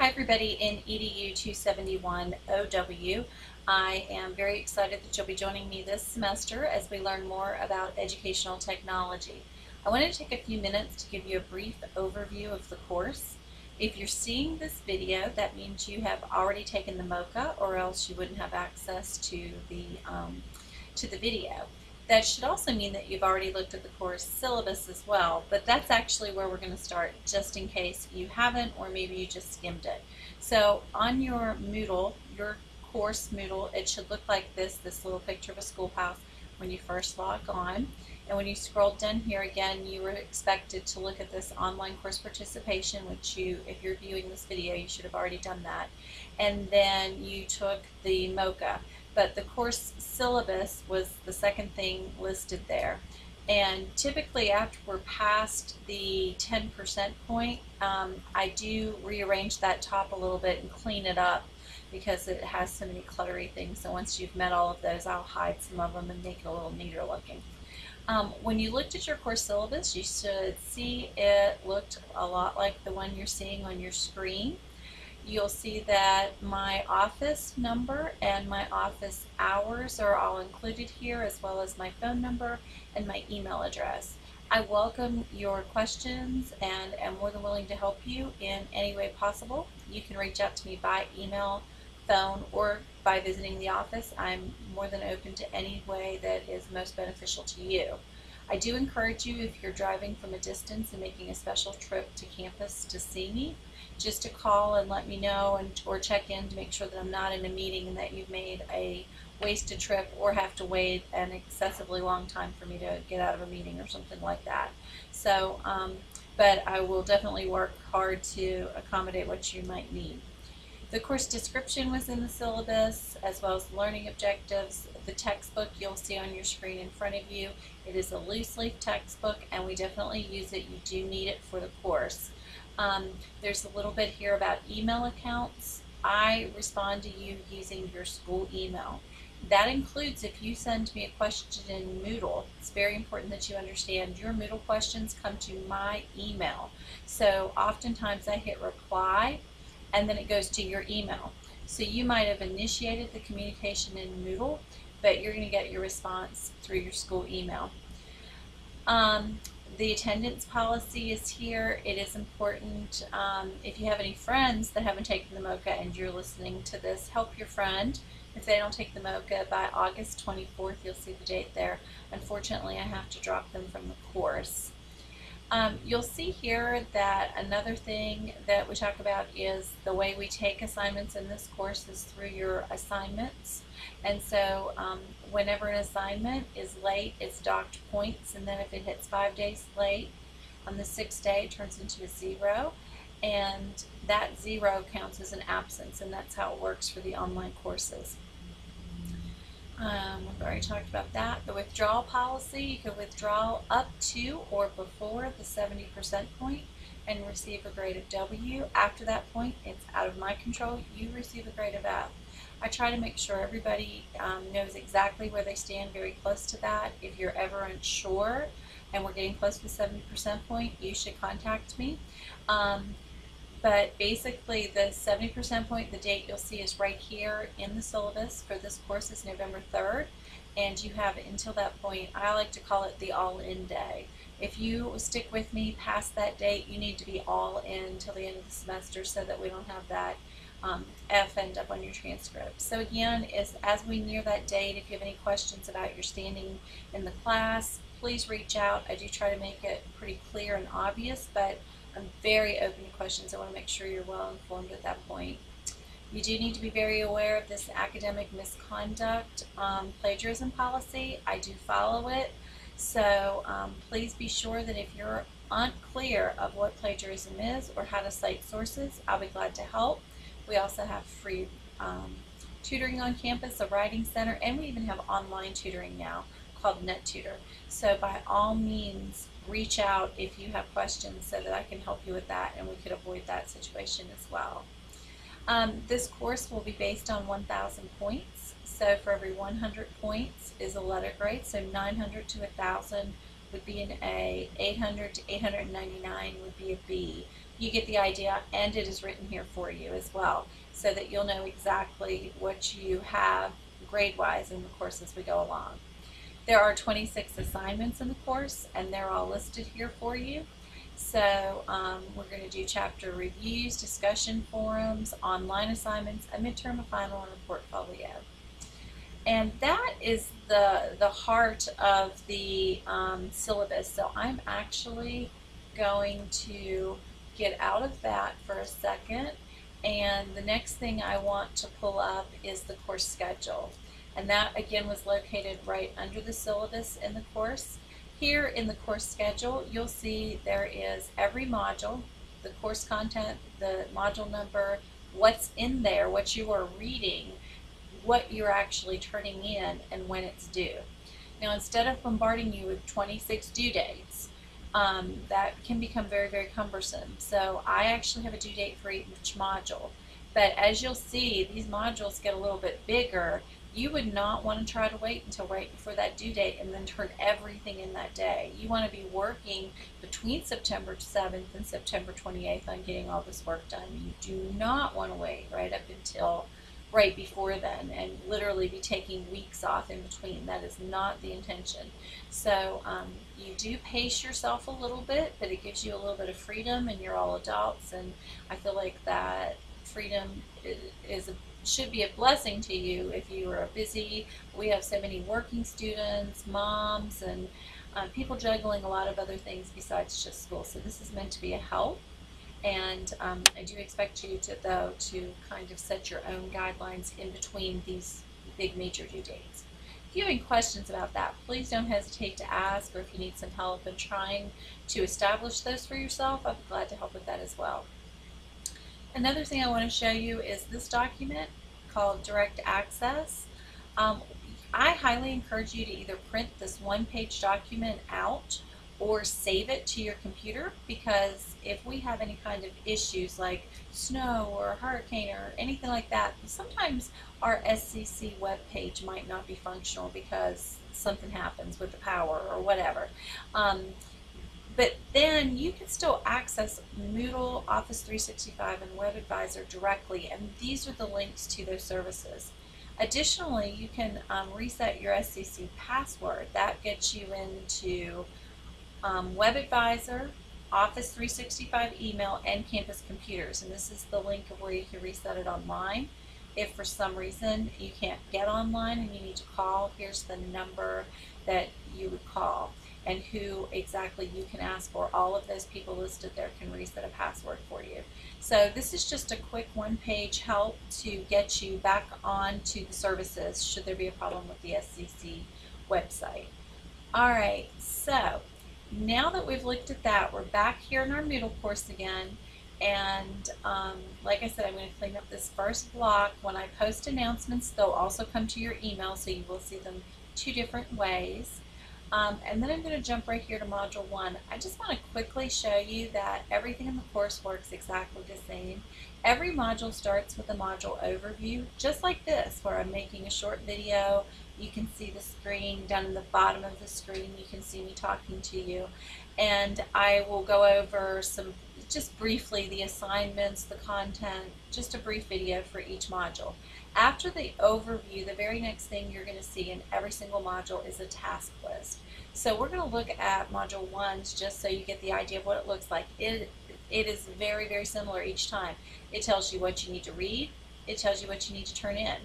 Hi everybody in EDU 271 OW. I am very excited that you'll be joining me this semester as we learn more about educational technology. I wanted to take a few minutes to give you a brief overview of the course. If you're seeing this video, that means you have already taken the MOCA, or else you wouldn't have access to the video. That should also mean that you've already looked at the course syllabus as well, but that's actually where we're going to start, just in case you haven't, or maybe you just skimmed it. So on your Moodle, your course Moodle, it should look like this little picture of a schoolhouse when you first log on. And when you scroll down here again, you were expected to look at this online course participation, which if you're viewing this video, you should have already done that. And then you took the MOCA. But the course syllabus was the second thing listed there. And typically after we're past the 10% point, I do rearrange that top a little bit and clean it up because it has so many cluttery things. So once you've met all of those, I'll hide some of them and make it a little neater looking. When you looked at your course syllabus, you should see it looked a lot like the one you're seeing on your screen. You'll see that my office number and my office hours are all included here, as well as my phone number and my email address. I welcome your questions and am more than willing to help you in any way possible. You can reach out to me by email, phone, or by visiting the office. I'm more than open to any way that is most beneficial to you. I do encourage you, if you're driving from a distance and making a special trip to campus to see me, just to call and let me know, or check in to make sure that I'm not in a meeting and that you've made a wasted trip or have to wait an excessively long time for me to get out of a meeting or something like that. So, but I will definitely work hard to accommodate what you might need. The course description was in the syllabus, as well as learning objectives. The textbook you'll see on your screen in front of you. It is a loose leaf textbook, and we definitely use it. You do need it for the course. There's a little bit here about email accounts. I respond to you using your school email. That includes if you send me a question in Moodle. It's very important that you understand your Moodle questions come to my email. So oftentimes I hit reply, and then it goes to your email. So you might have initiated the communication in Moodle, but you're going to get your response through your school email. The attendance policy is here. It is important. If you have any friends that haven't taken the MOCA and you're listening to this, help your friend. If they don't take the MOCA by August 24th, you'll see the date there. Unfortunately, I have to drop them from the course. You'll see here that another thing that we talk about is the way we take assignments in this course is through your assignments. And so whenever an assignment is late, it's docked points, and then if it hits 5 days late, on the 6th day it turns into a 0, and that 0 counts as an absence, and that's how it works for the online courses. We've already talked about that. The withdrawal policy, you can withdraw up to or before the 70% point and receive a grade of W. After that point, it's out of my control. You receive a grade of F. I try to make sure everybody knows exactly where they stand, very close to that. If you're ever unsure and we're getting close to the 70% point, you should contact me. But basically the 70% point, the date you'll see is right here in the syllabus for this course is November 3rd, and you have until that point. I like to call it the all-in day. If you stick with me past that date, you need to be all in till the end of the semester so that we don't have that F end up on your transcript. So again, as we near that date, if you have any questions about your standing in the class, please reach out. I do try to make it pretty clear and obvious, but I'm very open to questions. I want to make sure you're well informed at that point. You do need to be very aware of this academic misconduct plagiarism policy. I do follow it. So please be sure that if you're unclear of what plagiarism is or how to cite sources, I'll be glad to help. We also have free tutoring on campus, a writing center, and we even have online tutoring now called NetTutor. So by all means, reach out if you have questions so that I can help you with that and we could avoid that situation as well. This course will be based on 1,000 points. So for every 100 points is a letter grade. So 900 to 1,000 would be an A, 800 to 899 would be a B. you get the idea, and it is written here for you as well, so that you'll know exactly what you have grade-wise in the course as we go along. There are 26 assignments in the course, and they're all listed here for you. So we're going to do chapter reviews, discussion forums, online assignments, a midterm, a final, and a portfolio. And that is the heart of the syllabus. So I'm actually going to get out of that for a second, and the next thing I want to pull up is the course schedule. And that again was located right under the syllabus in the course. Here in the course schedule, you'll see there is every module, the course content, the module number, what's in there, what you are reading, what you're actually turning in, and when it's due. Now, instead of bombarding you with 26 due dates, that can become very, very cumbersome. So I actually have a due date for each module. But as you'll see, these modules get a little bit bigger. You would not want to try to wait until right before that due date and then turn everything in that day. You want to be working between September 7th and September 28th on getting all this work done. You do not want to wait right up until right before then and literally be taking weeks off in between. That is not the intention. So you do pace yourself a little bit, but it gives you a little bit of freedom, and you're all adults, and I feel like that freedom should be a blessing to you if you are busy. We have so many working students, moms, and people juggling a lot of other things besides just school. So this is meant to be a help. And I do expect you to, though, to kind of set your own guidelines in between these big major due dates. If you have any questions about that, please don't hesitate to ask, or if you need some help in trying to establish those for yourself, I'd be glad to help with that as well. Another thing I want to show you is this document called Direct Access. I highly encourage you to either print this one-page document out or save it to your computer, because if we have any kind of issues like snow or a hurricane or anything like that, sometimes our SCC web page might not be functional because something happens with the power or whatever. But then you can still access Moodle, Office 365, and Web Advisor directly, and these are the links to those services. Additionally, you can reset your SCC password. That gets you into Web Advisor, Office 365 email, and campus computers, and this is the link of where you can reset it online. If for some reason you can't get online and you need to call, here's the number that you would call and who exactly you can ask for. All of those people listed there can reset a password for you. So this is just a quick one-page help to get you back onto the services should there be a problem with the SCC website. All right, so now that we've looked at that, we're back here in our Moodle course again, and like I said, I'm going to clean up this first block. When I post announcements, they'll also come to your email, so you will see them two different ways. And then I'm going to jump right here to Module 1. I just want to quickly show you that everything in the course works exactly the same. Every module starts with a module overview, just like this, where I'm making a short video. You can see the screen down in the bottom of the screen. You can see me talking to you. And I will go over just briefly, the assignments, the content, just a brief video for each module. After the overview, the very next thing you're going to see in every single module is a task list. So we're going to look at Module 1 just so you get the idea of what it looks like. It is very, very similar each time. It tells you what you need to read. It tells you what you need to turn in.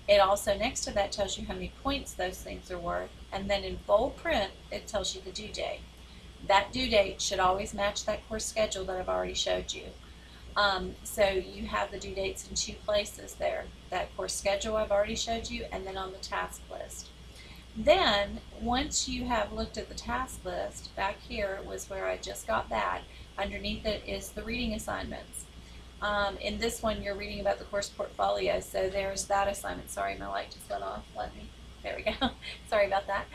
It also, next to that, tells you how many points those things are worth. And then in bold print, it tells you the due date. That due date should always match that course schedule that I've already showed you. So you have the due dates in two places there. That course schedule I've already showed you, and then on the task list. Then, once you have looked at the task list, back here was where I just got that. Underneath it is the reading assignments. In this one, you're reading about the course portfolio, so there's that assignment. Sorry, my light just went off. There we go. Sorry about that.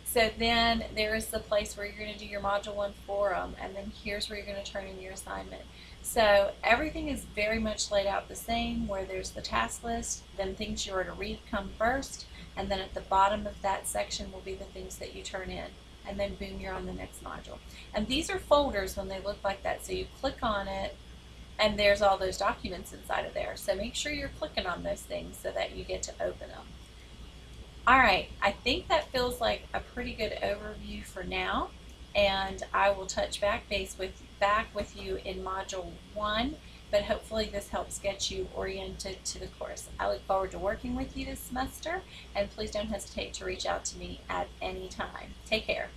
So then there is the place where you're going to do your Module 1 forum, and then here's where you're going to turn in your assignment. So everything is very much laid out the same, where there's the task list, then things you are to read come first, and then at the bottom of that section will be the things that you turn in. and then boom, you're on the next module. And these are folders when they look like that. So you click on it, and there's all those documents inside of there. So make sure you're clicking on those things so that you get to open them. All right, I think that feels like a pretty good overview for now, and I will touch back with you in Module 1, but hopefully this helps get you oriented to the course. I look forward to working with you this semester, and please don't hesitate to reach out to me at any time. Take care.